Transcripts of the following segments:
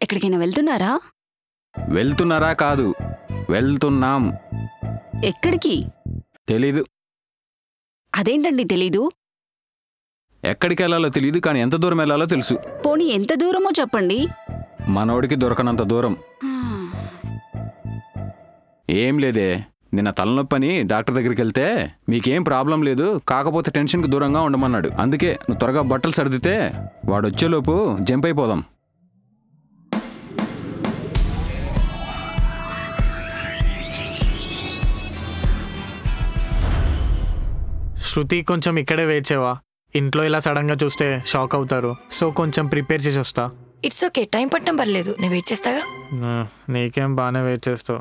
ఎక్కడికైనా వెళ్తున్నారా? వెళ్తున్నారా కాదు, వెళ్తున్నాం. ఎక్కడికి? తెలీదు. అదేంటండి తెలీదు? ఎక్కడికి వెళ్ళాలో తెలీదు, కానీ ఎంత దూరం వెళ్ళాలో తెలుసు. పోనీ ఎంత దూరమో చెప్పండి. మనోడికి దొరకనంత దూరం. ఏం లేదే, నిన్న తలనొప్పని డాక్టర్ దగ్గరికి వెళ్తే మీకేం ప్రాబ్లం లేదు, కాకపోతే టెన్షన్కి దూరంగా ఉండమన్నాడు. అందుకే నువ్వు త్వరగా బట్టలు సర్దితే వాడు వచ్చేలోపు జంప్ అయిపోదాం. శృతి కొంచెం ఇక్కడే వెయిట్ చేయవా? ఇంట్లో ఇలా సడన్ గా చూస్తే షాక్ అవుతారు. సో కొంచెం ప్రిపేర్ చేసి వస్తా. ఇట్స్ ఓకే, టైం పట్టడం పర్లేదు, నేను వెయిట్ చేస్తాగా. నీకేం బాగానే వెయిట్ చేస్తావు.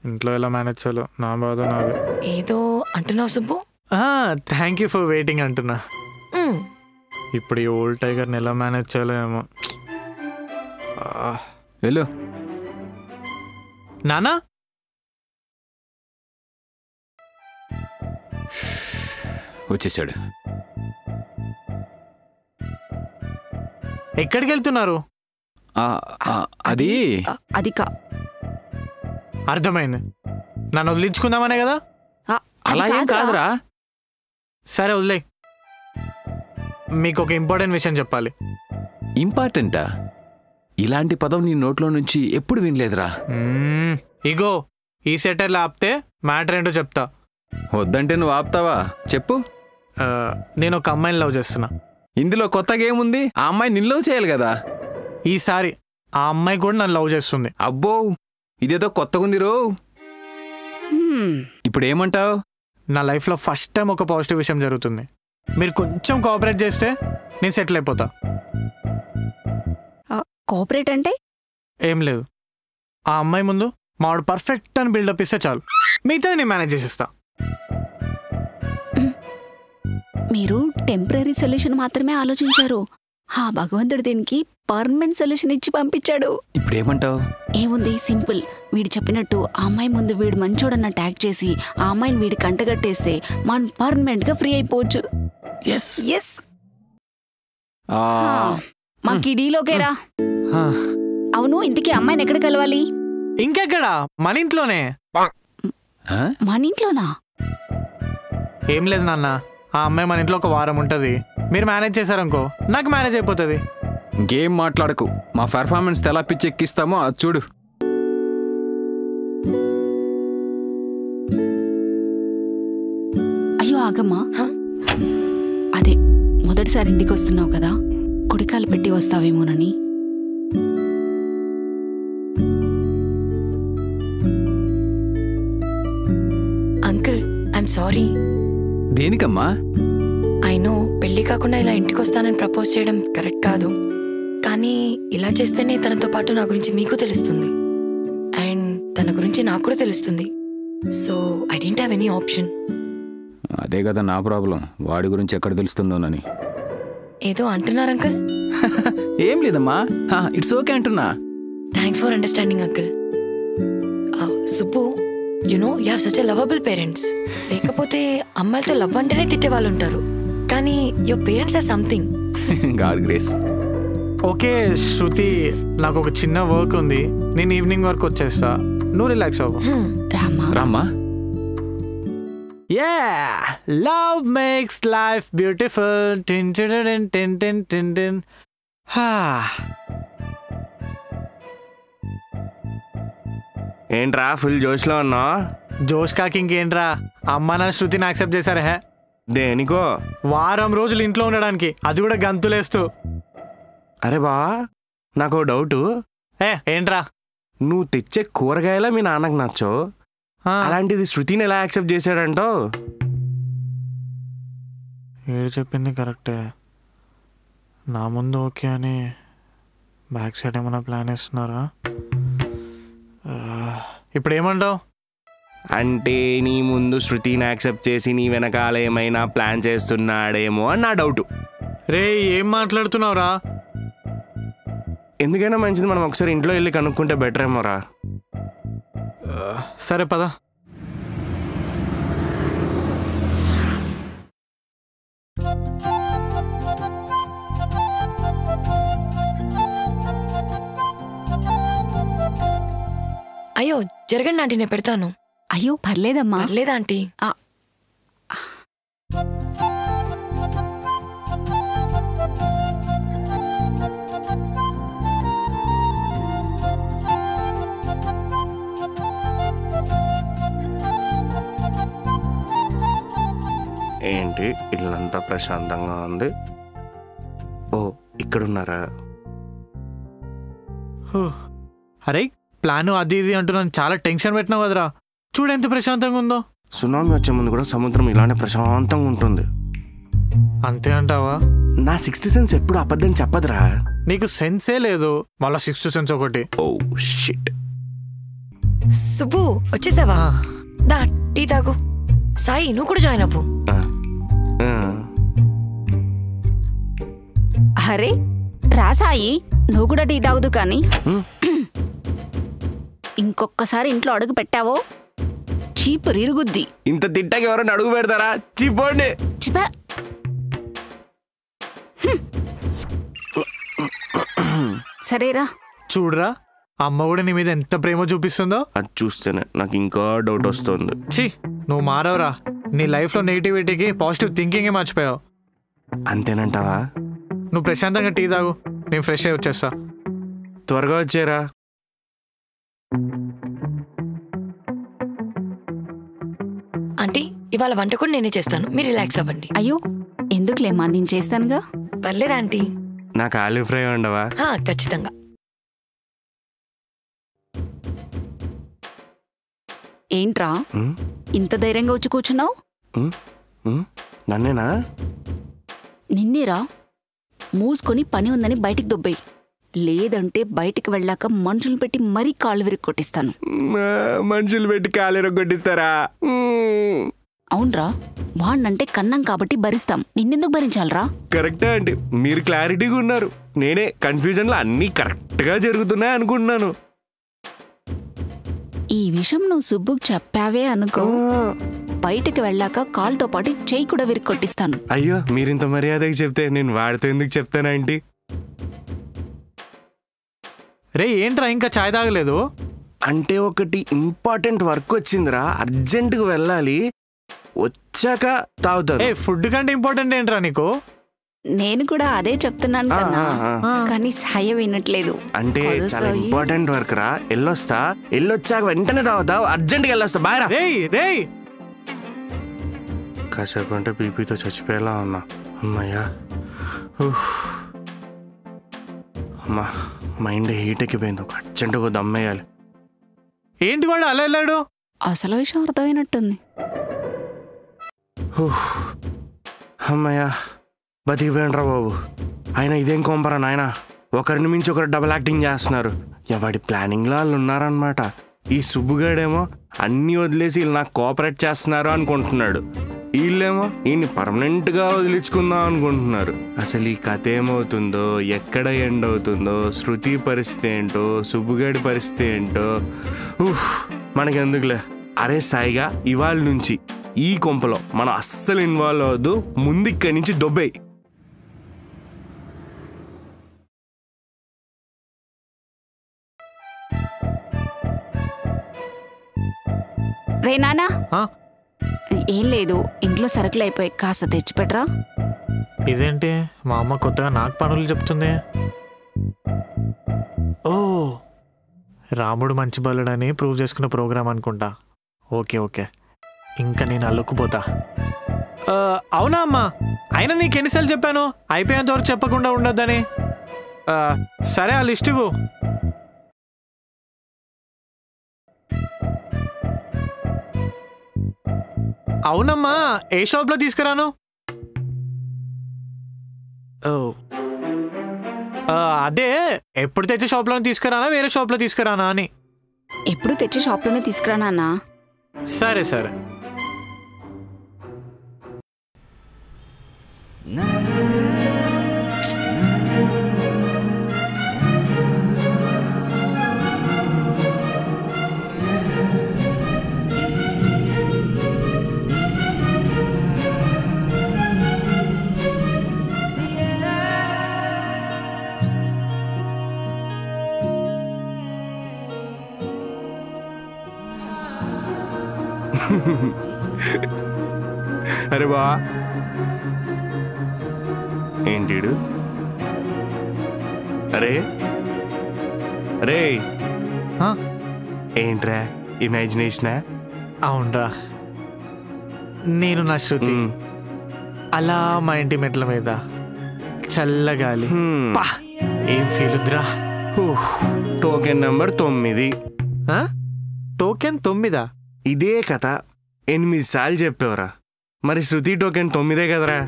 ఇంట్లో ఎలా మేనేజ్ చేయాలో నా బాధ నాది. ఏదో అంటున్నావు Subbu. Thank you for waiting అంటున్నా. ఇప్పుడు ఈ ఓల్డ్ టైగర్ని ఎలా మేనేజ్ చేయాలో ఏమో. వెళ్ళు నానా. వచ్చేసాడు. ఎక్కడికి వెళ్తున్నారు? అది అర్థమైంది. నన్ను వదిలించుకుందామనే కదా? అలా ఏం కాదురా. సరే వదిలే. మీకు ఒక ఇంపార్టెంట్ విషయం చెప్పాలి. ఇంపార్టెంటా? ఇలాంటి పదం నీ నోట్లో నుంచి ఎప్పుడు వినలేదురా. ఇగో ఈ సెటర్లు ఆపితే మ్యాటర్ ఏంటో చెప్తా. వద్దంటే నువ్వు ఆపుతావా? చెప్పు. నేను ఒక అమ్మాయిని లవ్ చేస్తున్నా. ఇందులో కొత్తగా ఏముంది? ఆ అమ్మాయి నిన్ను లవ్ చేయాలి కదా. ఈసారి ఆ అమ్మాయి కూడా నన్ను లవ్ చేస్తుంది. అబ్బో, ఇదేదో కొత్తగా ఉంది రో. ఇప్పుడు ఏమంటావు? నా లైఫ్లో ఫస్ట్ టైం ఒక పాజిటివ్ విషయం జరుగుతుంది. మీరు కొంచెం కోఆపరేట్ చేస్తే నేను సెటిల్ అయిపోతా. కోఆపరేట్ అంటే? ఏం లేదు, ఆ అమ్మాయి ముందు మావాడు పర్ఫెక్ట్ అని బిల్డప్ ఇస్తే చాలు, మిగతా నేను మేనేజ్ చేసేస్తా. మీరు టెంపరీ సొల్యూషన్ మాత్రమే ఆలోచించారు. ఆ భగవంతుడు దీనికి పర్మనెంట్ సొల్యూషన్ ఇచ్చి పంపించాడు. ఇప్పుడు ఏమంటావు? ఏముంది, సింపుల్. వీడు చెప్పినట్టు ఆ అమ్మాయి ముందు వీడు మంచోడన్న ట్యాగ్ చేసి ఆ అమ్మాయిని వీడి కంటగట్టేస్తే మనం పర్మనెంట్ గా ఫ్రీ అయిపోవచ్చు. మాకు డీలోకేరా. అవును, ఇంతకీ అమ్మాయిని ఎక్కడ కలవాలి? ఇంకెక్కడా? మన ఇంట్లోనే. మన ఇంట్లోనా? ఏం లేదు నాన్న, ఆ అమ్మాయి మన ఇంట్లో ఒక వారం ఉంటుంది. మీరు మేనేజ్ చేశారనుకో నాకు మేనేజ్ అయిపోతుంది. ఇంకేం మాట్లాడకు, మా పెర్ఫార్మెన్స్ ఎలా పిచ్చెక్కిస్తామో అది చూడు. అయ్యో ఆగమ్మా, అదే మొదటిసారి ఇంటికి వస్తున్నావు కదా, కుడికాలు పెట్టి వస్తావేమోనని. Uncle, I'm sorry. దేనికమ్మా? ఐ నో పెళ్లి కాకుండా ఇలా ఇంటికి వస్తానని ప్రపోజ్ చేయడం కరెక్ట్ కాదు, కానీ ఇలా చేస్తేనే తనతో పాటు నా గురించి మీకు తెలుస్తుంది అండ్ తన గురించి నాకు కూడా తెలుస్తుంది. So I don't have any option. అదే కదా నా ప్రాబ్లం, వాడి గురించి ఎక్కడ తెలుస్తుందోనని. ఏదో అంటున్నారు అంకుల్. ఏం లేదమ్మా, ఇట్స్ ఓకే అంటున్నా. Thanks for understanding uncle. Subbu, you know you have such a lovable parents. లేకపోతే అమ్మాయిలతో లవ్ అంటేనే తిట్టే వాళ్ళు ఉంటారు, కానీ your parents are something. God grace. Okay Shruti, నాకు ఒక చిన్న వర్క్ ఉంది, నేను ఈవినింగ్ వరకు వచ్చేస్తా, నువ్వు రిలాక్స్ అవ్వు. రామ్మా. Yeah, love makes life beautiful. Tin tin tin tin tin tin tin. ఏంట్రా ఫుల్ జోష్లో ఉన్నా? జోష్ కాకి ఇంకేంట్రా, అమ్మ నా శృతిని యాక్సెప్ట్ చేశారా? హే, దేనికో? వారం రోజులు ఇంట్లో ఉండడానికి, అది కూడా గంతులేస్తూ. అరే బా, నాకు డౌటు. ఏంట్రా? నువ్వు తెచ్చే కూరగాయల మీ నాన్నకు నచ్చో, అలాంటిది శృతిని ఎలా యాక్సెప్ట్ చేశాడంటో? ఏడు చెప్పింది కరెక్టే. నా ముందు ఓకే అని బ్యాక్ సైడ్ ఏమైనా ప్లాన్ వేస్తున్నారా? ఇప్పుడు ఏమంటావు? అంటే నీ ముందు శృతిని యాక్సెప్ట్ చేసి నీ వెనకాల ఏమైనా ప్లాన్ చేస్తున్నాడేమో అని నా డౌటు. రే, ఏం మాట్లాడుతున్నావురా? ఎందుకైనా మంచిది మనం ఒకసారి ఇంట్లో వెళ్ళి కనుక్కుంటే బెటర్ ఏమోరా. సరే పద. జరగండి ఆంటీ, నేను పెడతాను. అయ్యో పర్లేదమ్మా. పర్లేదా ఆంటీ? ఏంటి ఇల్లంతా ప్రశాంతంగా ఉంది? ఓ ఇక్కడున్నారా? అరే ప్లాను అది ఇది అంటున్నాను, చాలా టెన్షన్ పెట్టినావు కదరా. చూడు ఎంత ప్రశాంతంగా ఉందో. సునామీ వచ్చే ముందు కూడా సముద్రం ఇలానే ప్రశాంతంగా ఉంటుంది. అంతే అంటావా? నా సిక్స్త్ సెన్స్ ఎప్పుడు అబద్ధం చెప్పదురా. నీకు సెన్సే లేదు, మళ్ళా సిక్స్త్ సెన్స్ ఒకటి. Oh shit. సుబ్బు వచ్చేసావా? దా టీ తాగు. సాయి నువ్వు కూడా జాయిన్ అవ్వు. అరే రాసాయి, నువ్వు కూడా టీ తాగుదు కానీ ఇంకొకసారి ఇంట్లో అడుగు పెట్టావో చీపు రిరుగుద్ది. ఇంత తిట్టాక ఎవరైనా అడుగు పెడతారా? చిపోండి. చిపా. సరేరా. చూడరా అమ్మ కూడా నీ మీద ఎంత ప్రేమ చూపిస్తుందో. అది చూస్తేనే నాకు ఇంకా డౌట్ వస్తుంది. ఛీ నువ్వు మారవరా. నీ లైఫ్లో నెగిటివిటీకి పాజిటివ్ థింకింగే మర్చిపోయావు. అంతేనంటావా? నువ్వు ప్రశాంతంగా టీ తాగు, నేను ఫ్రెష్ అయ్యి వచ్చేస్తా. త్వరగా వచ్చేరా. ఆంటీ ఇవాళ వంట కూడా నేనే చేస్తాను, మీరు రిలాక్స్ అవ్వండి. అయ్యో ఎందుకులేమ్మా, నేను చేస్తానుగా. పర్లేదా ఆంటీ? నాకు ఆలివ్ ఫ్రై ఉండవా? ఖచ్చితంగా. ఏంట్రా ఇంత ధైర్యంగా వచ్చి కూర్చున్నావు? నన్నేనా? నిన్నేరా. మూసుకొని పని ఉందని బయటికి దొబ్బేయి, లేదంటే బయటికి వెళ్ళాక మనుషులు పెట్టి మరీ కాళ్ళు విరిగి కొట్టిస్తాను. మనుషులు పెట్టి కాళ్ళు విరిగి కొట్టిస్తారా? అవునరా, వాణ్ణంటే కన్నం కాబట్టి భరిస్తాం, నిన్నెందుకు భరించాలరా? కరెక్టా అండి, మీరు క్లారిటీగా ఉన్నారు. నేనే కన్ఫ్యూజన్లో అన్నీ కరెక్ట్గా జరుగుతున్నాయి అనుకుంటున్నాను. ఈ విషయం నువ్వు సుబ్బుకు చెప్పావే అనుకో, బయటకు వెళ్ళాక కాలుతో పాటు చెయ్యి కూడా విరిగి కొట్టిస్తాను. అయ్యో మీరింత మర్యాదగా చెప్తే నేను వాడితో ఎందుకు చెప్తానా ఆంటీ? రే ఏంట్రా ఇంకా చాయ్ తాగలేదు? అంటే ఒకటి ఇంపార్టెంట్ వర్క్ వచ్చిందిరా, అర్జెంటుగా వెళ్ళాలి, వచ్చాక తాగుతాను. ఫుడ్ కంటే ఇంపార్టెంట్ ఏంట్రా నీకు? నేను కూడా అదే చెప్తున్నాను కన్నా, కానీ సాయ వినట్లేదు. అంటే చాలా ఇంపార్టెంట్ వర్క్ రా, వెళ్ళొస్తా, వెళ్ళొచ్చాక వెంటనే తాగుతావు, అర్జెంట్గా వెళ్ళొస్తా. బాయ్ రా. కాసేపు అంటే బీపీతో చచ్చిపోయేలా ఉన్నా. అమ్మయ్యా, అమ్మా మైండ్ హీట్ ఎక్కిపోయింది, ఒక అర్జెంటుగా దమ్మేయాలి. ఏంటి వాడు అలా వెళ్ళాడు? అసలు విషయం అర్థమైనట్టుంది. అమ్మయ్యా బతికిపోయినరా బాబు. అయినా ఇదేం కొంపరా నాయన, ఒకరిని మించి ఒకరు డబుల్ యాక్టింగ్ చేస్తున్నారు. ఎవడి ప్లానింగ్లో వాళ్ళు ఉన్నారనమాట. ఈ సుబ్బుగాడేమో అన్నీ వదిలేసి వీళ్ళు నాకు కోఆపరేట్ చేస్తున్నారు అనుకుంటున్నాడు, వీళ్ళేమో ఈయన్ని పర్మనెంట్గా వదిలించుకుందాం అనుకుంటున్నారు. అసలు ఈ కథ ఏమవుతుందో, ఎక్కడ ఎండ్ అవుతుందో, శృతి పరిస్థితి ఏంటో, సుబ్బుగాడి పరిస్థితి ఏంటో మనకెందుకులే. అరే సాయిగా, ఇవాళ నుంచి ఈ కొంపలో మనం అస్సలు ఇన్వాల్వ్ అవ్వద్దు, ముందు ఇక్కడి నుంచి దొబ్బేయి. రే నానా, ఏం లేదు, ఇంట్లో సరుకులు అయిపోయి కాస్త తెచ్చిపెట్టరా. ఇదేంటి మా అమ్మ కొత్తగా నాకు పనులు చెప్తుంది? ఓ రాముడు మంచి బలుడని ప్రూవ్ చేసుకున్న ప్రోగ్రామ్ అనుకుంటా. ఓకే ఓకే, ఇంకా నేను అల్లుకుపోతా. అవునా అమ్మా, అయినా నీకు ఎన్నిసార్లు చెప్పాను అయిపోయేంత వరకు చెప్పకుండా ఉండొద్దని? సరే ఆ లిస్ట్ ఇవ్వు. అవునమ్మా, ఏ షాప్లో తీసుకురాను? అదే ఎప్పుడు తెచ్చే షాప్లో తీసుకురానా వేరే షాప్లో తీసుకురానా అని. ఎప్పుడు తెచ్చే షాప్లోనే తీసుకురానా? సరే సరే. అరే బా ఏంటిడు అరే అరే ఆ, ఏంట్రా ఇమాజినేషనా అవునరా నేను నా శృతి అలా మా ఇంటి మెట్ల మీద చల్లగాలి పా ఏం ఫీల్ ఉందిరా. Token number 9. ఆ? టోకెన్ 9 ఇదే కథ 8 సార్లు చెప్పేవరా. మరి శృతి టోకెన్ 9 కదరా.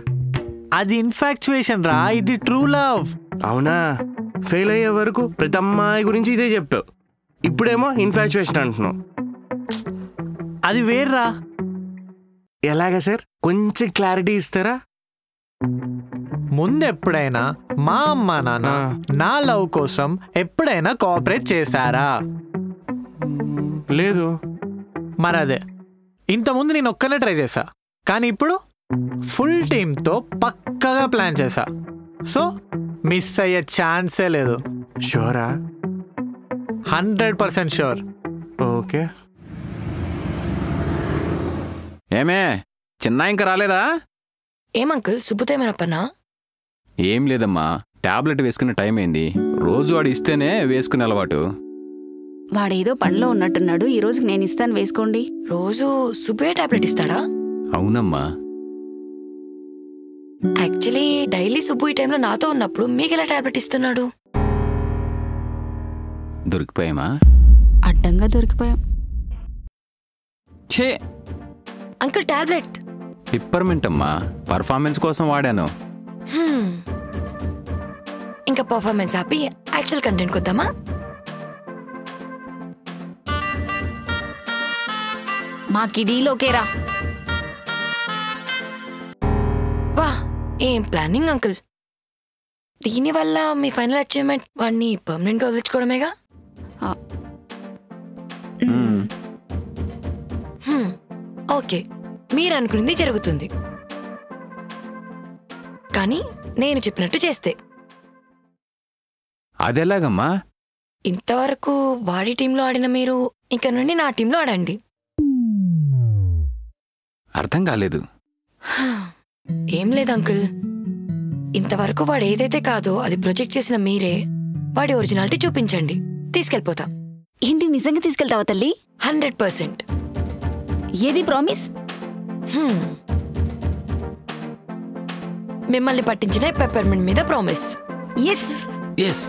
అది ఇన్ఫాక్చుయేషన్ రా, ఇది ట్రూ లవ్. అవునా, ఫెయిల్ అయ్యే వరకు ప్రతి అమ్మాయి గురించి ఇదే చెప్పావు, ఇప్పుడేమో ఇన్ఫాక్చుయేషన్ అంటున్నావు. అది వేర్రా. ఎలాగా సార్, కొంచెం క్లారిటీ ఇస్తారా? ముందు ఎప్పుడైనా మా అమ్మా నాన్న నా లవ్ కోసం ఎప్పుడైనా కోఆపరేట్ చేశారా? లేదు. మరి అదే, ఇంతకుముందు నేను ఒక్కనే ట్రై చేశా, కానీ ఇప్పుడు ఫుల్ టీమ్తో పక్కగా ప్లాన్ చేశా. సో మిస్ అయ్యే ఛాన్సే లేదు. షూరా? 100% షూర్. ఓకే. ఏమే చిన్న ఇంకా రాలేదా? ఏం అంకుల్, సుబ్బుతో ఏమైనా పన్నా? ఏం లేదమ్మా, టాబ్లెట్ వేసుకునే టైం అయింది. రోజు వాడు ఇస్తేనే వేసుకునే అలవాటు. వాడేదో పనిలో ఉన్నట్టున్నాడు, ఈ రోజుకి నేను ఇస్తాను, వేసుకోండి. రోజు సుబ్బే టాబ్లెట్ ఇస్తాడా? అవునమ్మా. యాక్చువల్లీ డైలీ సుబ్బు ఈ టైంలో నాతో ఉన్నప్పుడు మీకెలా టాబ్లెట్ ఇస్తున్నాడు? దొరికిపోయామా? అడ్డంగా దొరికిపోయాం. ఛే, అంకుల్ టాబ్లెట్. పిప్పర్మెంట్ అమ్మా, పర్ఫార్మెన్స్ కోసం వాడాను. ఇంకా పర్ఫార్మెన్స్ ఆపి యాక్చువల్ కంటెంట్ కొద్దామా? మాకి డీలోకేరా. వా, ఏం ప్లానింగ్ అంకుల్. దీనివల్ల మీ ఫైనల్ అచీవ్మెంట్ వాడిని పర్మనెంట్గా వదిలించుకోవడమేగా. ఓకే, మీరు అనుకున్నది జరుగుతుంది, కానీ నేను చెప్పినట్టు చేస్తే. అదెలాగమ్మా? ఇంతవరకు వాడి టీంలో ఆడిన మీరు ఇక నుండి నా టీంలో ఆడండి. అర్థం కాలేదు. ఏం లేదు అంకుల్, ఇంతవరకు వాడు ఏదైతే కాదో అది ప్రొజెక్ట్ చేసిన మీరే వాడి ఒరిజినాలిటీ చూపించండి, తీసుకెళ్ళిపోతా. ఏంటి, నిజంగా తీసుకెళ్తావా తల్లి? 100%. ఏది ప్రామిస్? మిమ్మల్ని పట్టించిన పెప్పర్మెంట్ మీద ప్రామిస్. ఎస్. ఎస్.